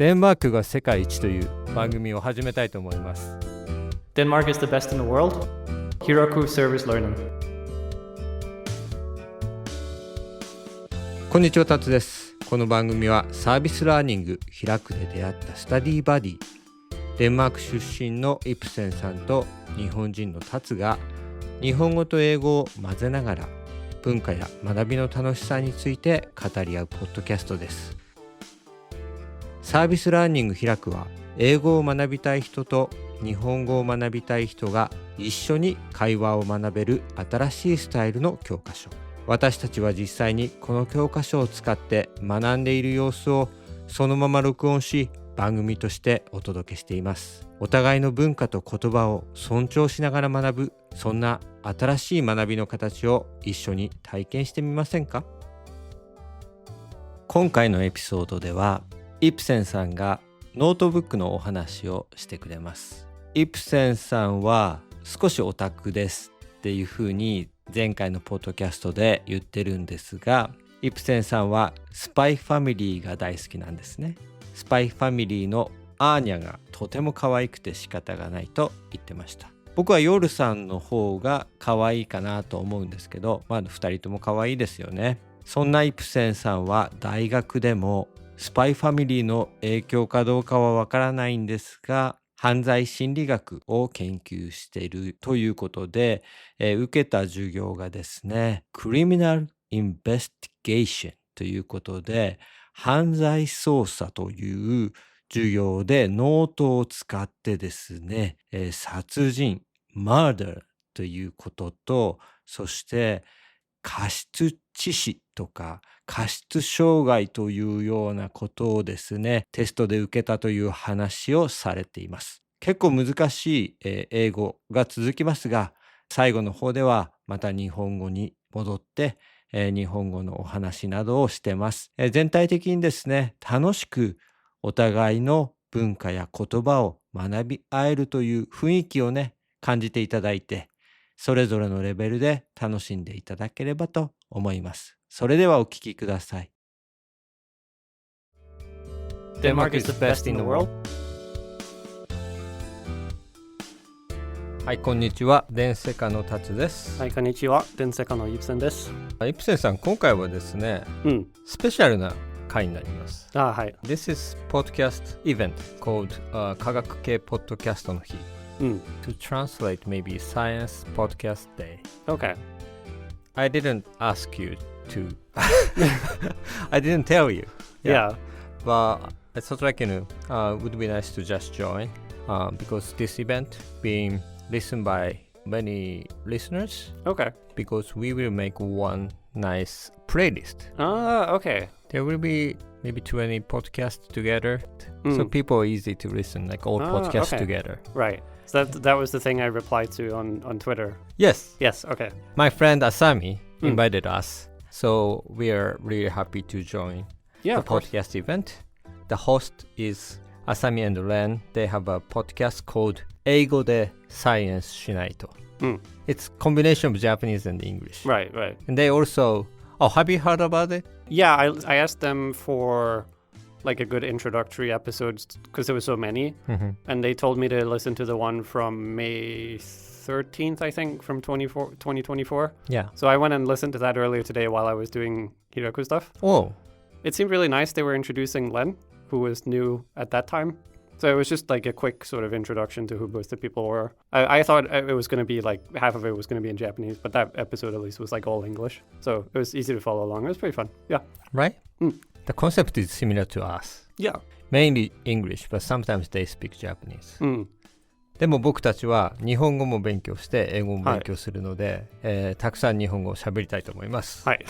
デンマークが世界一という番組を始めたいと思います。 Denmark is the best in the world. Hiraku service learning. こんにちは、タツです。この番組はサービスラーニングHirakuで出会ったスタディバディ、デンマーク出身のイプセンさんと日本人のタツが日本語と英語を混ぜながら文化や学びの楽しさについて語り合うポッドキャストです。サービスラーニングHirakuは英語を学びたい人と日本語を学びたい人が一緒に会話を学べる新しいスタイルの教科書。私たちは実際にこの教科書を使って学んでいる様子をそのまま録音し、番組としてお届けしています。お互いの文化と言葉を尊重しながら学ぶ、そんな新しい学びの形を一緒に体験してみませんか？今回のエピソードではイプセンさんがノートブックのお話をしてくれます。イプセンさんは少しオタクですっていうふうに前回のポッドキャストで言ってるんですが、イプセンさんはスパイファミリーが大好きなんですね。スパイファミリーのアーニャがとても可愛くて仕方がないと言ってました。僕はヨルさんの方が可愛いかなと思うんですけど、2人とも可愛いですよね。そんなイプセンさんは大学でもスパイファミリーの影響かどうかはわからないんですが、犯罪心理学を研究しているということで、受けた授業がですね、クリミナルインベスティゲーションということで、犯罪捜査という授業でノートを使ってですね、殺人、murder ということと、そして過失致死とか過失傷害というようなことをですね、テストで受けたという話をされています。結構難しい英語が続きますが、最後の方ではまた日本語に戻って日本語のお話などをしてます。全体的にですね、楽しくお互いの文化や言葉を学び合えるという雰囲気をね、感じていただいて、それぞれのレベルで楽しんでいただければと思います。それではお聞きください。Denmark is the best in the world. はい、こんにちは。Densekaのタツです。はい、こんにちは。Densekaのイプセンです。イプセンさん、今回はですね、スペシャルな回になります。はい。This is podcast event called、科学系ポッドキャストの日。To translate maybe science podcast day. Okay. I didn't ask you to. I didn't tell you. Yeah. But I thought would be nice to just join because this event being listened by many listeners. Okay. Because we will make one nice playlist. Okay. There will be maybe 20 podcasts together. So people are easy to listen, like all podcasts together. Right. So that was the thing I replied to on Twitter. Yes. Yes, okay. My friend Asami invited us. So we are really happy to join the podcast event. The host is Asami and Ren. They have a podcast called 英語でサイエンスしないと. It's combination of Japanese and English. Right. And they also... Oh, have you heard about it? Yeah, I asked them for like a good introductory episode because there were so many. And they told me to listen to the one from May 13th, I think, from 2024. Yeah. So I went and listened to that earlier today while I was doing Hiraku stuff. Oh. It seemed really nice. They were introducing Len, who was new at that time. So it was just like a quick sort of introduction to who both the people were. I thought it was going to be like half of it was going to be in Japanese, but that episode at least was like all English. So it was easy to follow along. It was pretty fun. Yeah. Right? The concept is similar to us. Yeah. Mainly English, but sometimes they speak Japanese. でも僕たちは日本語も勉強して英語も勉強するので、たくさん日本語を喋りたいと思います。はい。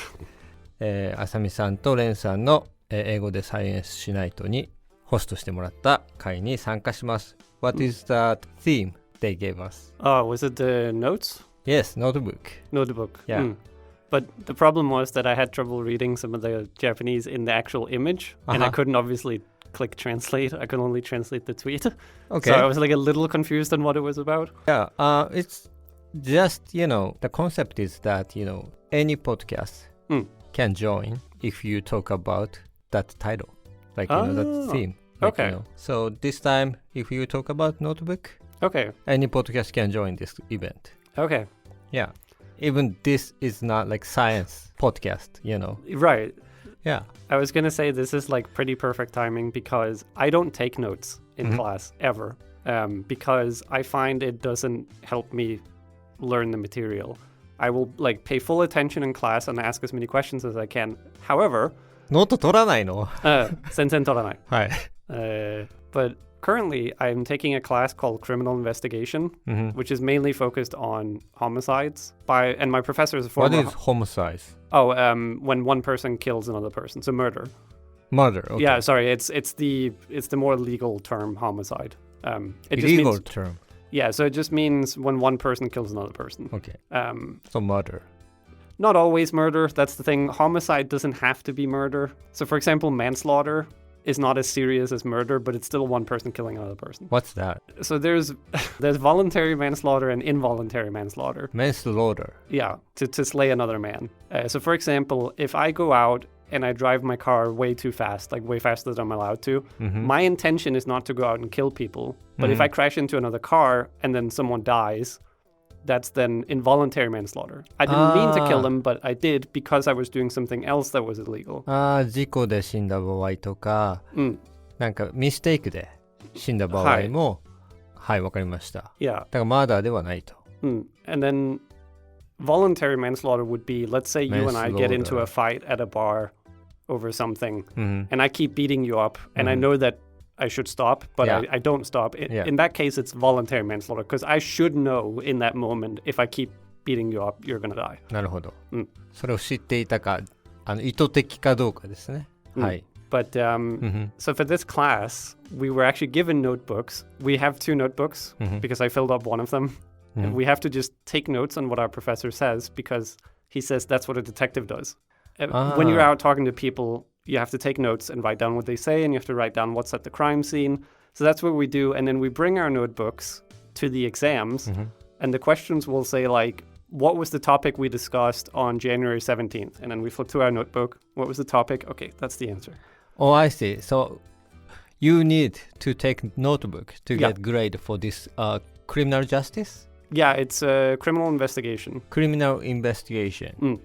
あさみさんとレンさんの英語でサイエンスしないとにホストしてもらった会に参加します。What is the theme they gave us? Was it the notes? Yes, notebook. Notebook. Yeah. But the problem was that I had trouble reading some of the Japanese in the actual image, and I couldn't obviously click translate. I could only translate the tweet. Okay. So I was like a little confused on what it was about. Yeah, it's just, the concept is that, any podcast can join if you talk about that title, like, that theme. Okay. So this time, if you talk about notebook, Okay. any podcast can join this event. Okay. Yeah. Even this is not like science podcast, Right. Yeah. I was going to say this is like pretty perfect timing because I don't take notes in class ever because I find it doesn't help me learn the material. I will like pay full attention in class and ask as many questions as I can. However, ノート取らないの？全然取らない。はい。But currently, I'm taking a class called Criminal Investigation, which is mainly focused on homicides. And my professor is a former... What is homicide? Oh, when one person kills another person, so murder. Murder. Okay. Yeah, sorry, it's the more legal term, homicide. Legal term. Yeah, so it just means when one person kills another person. Okay. So murder. Not always murder. That's the thing. Homicide doesn't have to be murder. So, for example, manslaughter is not as serious as murder, but it's still one person killing another person. What's that? So there's voluntary manslaughter and involuntary manslaughter. Manslaughter. Yeah, to slay another man. So for example, if I go out and I drive my car way too fast, like way faster than I'm allowed to, my intention is not to go out and kill people. But if I crash into another car and then someone dies, that's then involuntary manslaughter. I didn't mean to kill them, but I did because I was doing something else that was illegal. 事故で死んだ場合とか、なんかミステイクで死んだ場合も、はい、わかりました。Yeah. だからマーダーではないと。And then voluntary manslaughter would be, let's say you and I get into a fight at a bar over something, and I keep beating you up, and I know that I should stop, but I don't stop. In that case, it's voluntary manslaughter because I should know in that moment if I keep beating you up, you're going to die. なるほど。それを知っていたか、意図的かどうかですね。はい。But so for this class, we were actually given notebooks. We have 2 notebooks because I filled up one of them. And we have to just take notes on what our professor says because he says that's what a detective does. When you're out talking to people, you have to take notes and write down what they say, and you have to write down what's at the crime scene. So that's what we do. And then we bring our notebooks to the exams, and the questions will say, like, what was the topic we discussed on January 17th? And then we flip to our notebook. What was the topic? Okay, that's the answer. Oh, I see. So you need to take notebook to get grade for this criminal justice? Yeah, it's a criminal investigation. Criminal investigation.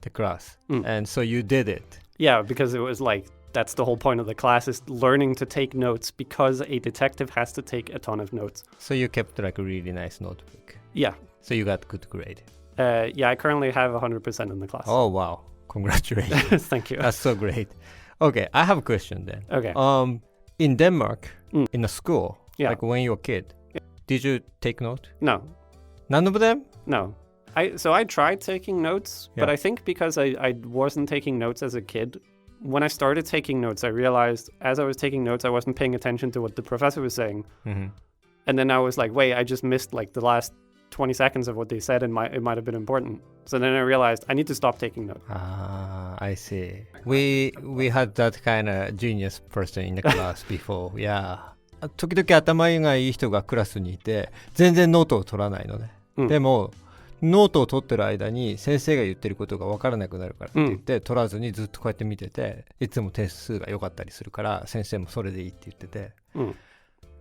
The class. And so you did it. Yeah, because it was like, that's the whole point of the class is learning to take notes because a detective has to take a ton of notes. So you kept like a really nice notebook. Yeah. So you got good grade. Yeah, I currently have 100% in the class. Oh, wow. Congratulations. Thank you. That's so great. Okay, I have a question then. Okay. In Denmark, in a school, like when you were a kid, did you take note? No. None of them? No. So I tried taking notes, but I think because I wasn't taking notes as a kid, when I started taking notes, I realized as I was taking notes, I wasn't paying attention to what the professor was saying. And then I was like, wait, I just missed like the last 20 seconds of what they said, and it might have been important. So then I realized I need to stop taking notes. Ah, I see. We had that kind of genius person in the class before. Yeah. 時々頭がいい人がクラスにいて、全然ノートを取らないのね。でもノートを取ってる間に先生が言ってることが分からなくなるからって言って、取らずにずっとこうやって見てて、いつも点数が良かったりするから先生もそれでいいって言ってて、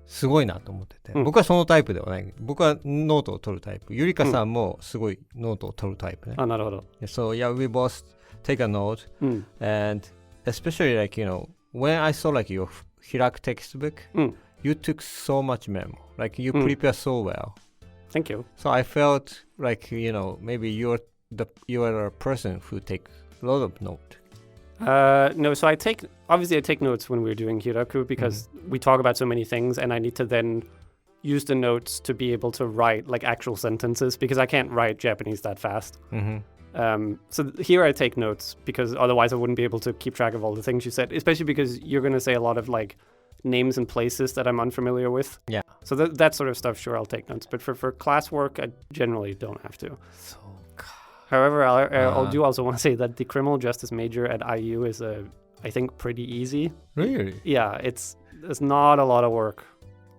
すごいなと思ってて、僕はそのタイプではない。僕はノートを取るタイプ。ゆりかさんもすごいノートを取るタイプね。あ、なるほど。So yeah, we both take a note, and especially like when I saw like your Hiraku textbook, you took so much memo. Like you prepare so well. Thank you. So I felt like, maybe you are a person who take a lot of note. No, so I take notes when we're doing Hiraku because we talk about so many things, and I need to then use the notes to be able to write like actual sentences because I can't write Japanese that fast. So here I take notes because otherwise I wouldn't be able to keep track of all the things you said, especially because you're going to say a lot of like names and places that I'm unfamiliar with. Yeah. So that sort of stuff, sure, I'll take notes. But for classwork, I generally don't have to. However, I do also want to say that the criminal justice major at IU is, I think, pretty easy. Really? Yeah, there's not a lot of work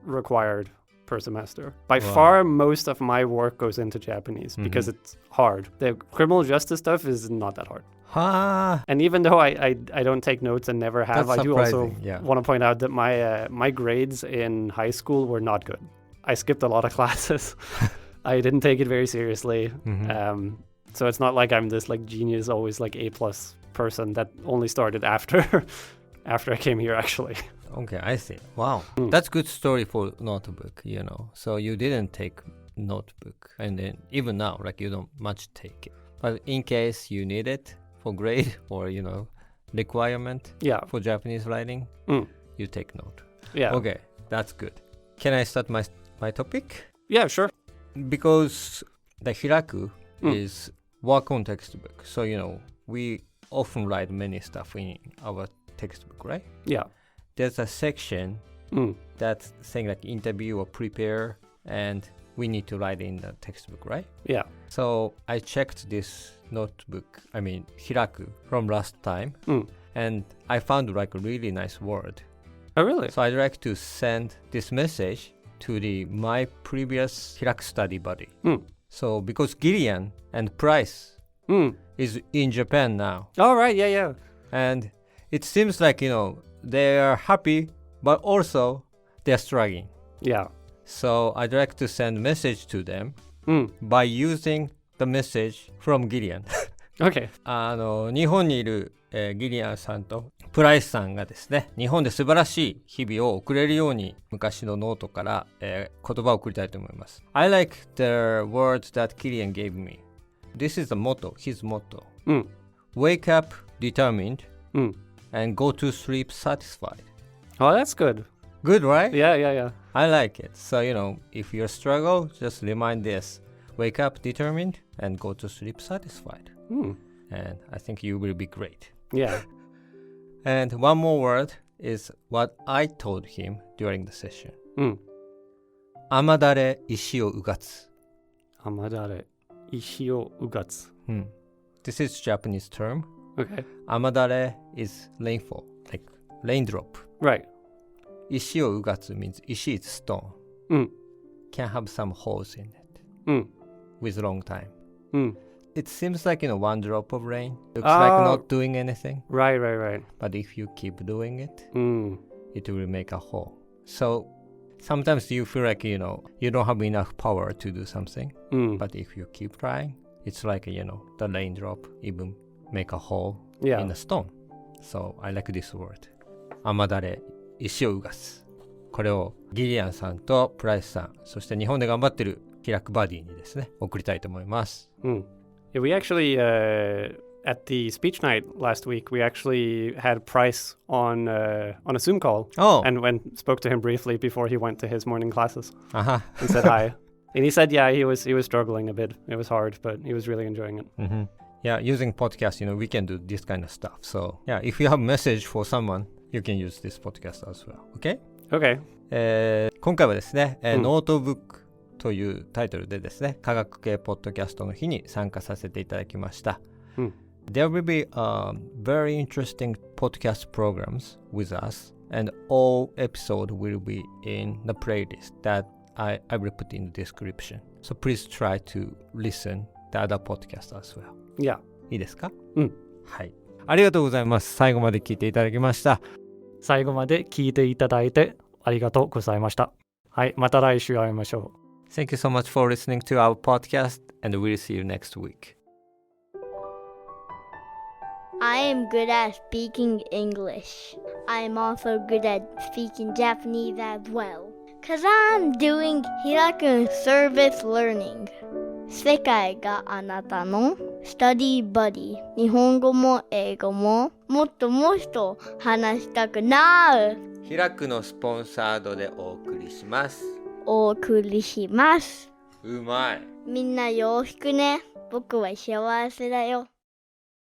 required per semester. By far, most of my work goes into Japanese because it's hard. The criminal justice stuff is not that hard. はあ。 And even though I don't take notes and never have, That's I do also surprising, yeah. want to point out that my grades in high school were not good. I skipped a lot of classes. I didn't take it very seriously. So it's not like I'm this like genius, always like A+ person that only started after I came here actually. Okay, I see. Wow. That's good story for notebook, you know. So you didn't take notebook, and then even now, like you don't much take it. But in case you need it for grade or, you know, requirement for Japanese writing, you take note. Yeah. Okay, that's good. Can I start my topic? Yeah, sure. Because the Hiraku is work on textbook. So, you know, we often write many stuff in our textbook, right? Yeah. There's a section that's saying like interview or prepare, and we need to write in the textbook, right? Yeah. So I checked this notebook, I mean Hiraku, from last time, and I found like a really nice word. Oh, really? So I'd like to send this message to my previous Hiraku study buddy. So because Gillian and Price is in Japan now. Oh, right. Yeah. And it seems like, you know, they are happy, but also they're struggling. Yeah. So I'd like to send a message to them by using the message from Gillian. Okay. 日本にいる、ギリアンさんとプライスさんがですね、日本で素晴らしい日々を送れるように昔のノートから、言葉を送りたいと思います。I like the words that Gillian gave me. This is the motto, his motto. Wake up determined and go to sleep satisfied. Oh, that's good. Good, right? Yeah. I like it. So, you know, if you struggle, just remind this. Wake up determined and go to sleep satisfied. And I think you will be great. Yeah. And one more word is what I told him during the session. 雨だれ石をうがつ。雨だれ石をうがつ。This is Japanese term. Okay. 雨だれ is rainfall, like raindrop. Right. 石をうがつ means 石 is stone. Can have some holes in it with long time. It seems like, you know, one drop of rain looks like not doing anything. Right. But if you keep doing it, it will make a hole. So sometimes you feel like, you know, you don't have enough power to do something. But if you keep trying, it's like, you know, the raindrop even make a hole in the stone. So I like this word. 雨だれ石をうがつ。これをギリアンさんとプライスさん、そして日本で頑張ってるHiraku Buddyにですね、送りたいと思います。Yeah, we actually, at the speech night last week, we actually had Price on a Zoom call and spoke to him briefly before he went to his morning classes and said hi. And he said, yeah, he was struggling a bit. It was hard, but he was really enjoying it. Yeah, using podcast, you know, we can do this kind of stuff. So, yeah, if you have a message for someone, you can use this podcast as well. Okay? Okay. 今回はですね、ノートブックというタイトルでですね、科学系ポッドキャストの日に参加させていただきました。There will be very interesting podcast programs with us, and all episode will be in the playlist that I will put in the description. So please try to listen the other podcast as well. Yeah. いいですか？はい。ありがとうございます。最後まで聞いていただきました。最後まで聞いていただいてありがとうございました。はい、また来週会いましょう。Thank you so much for listening to our podcast, and we'll see you next week. I am good at speaking English. I am also good at speaking Japanese as well. Cause I'm doing Hiraku service learning. 世界があなたのスタディバディ。日本語も英語ももっともっと話したくなる。Hirakuのスポンサードでお送りします。お送りします。うまい。みんなよろしくね。僕は幸せだよ。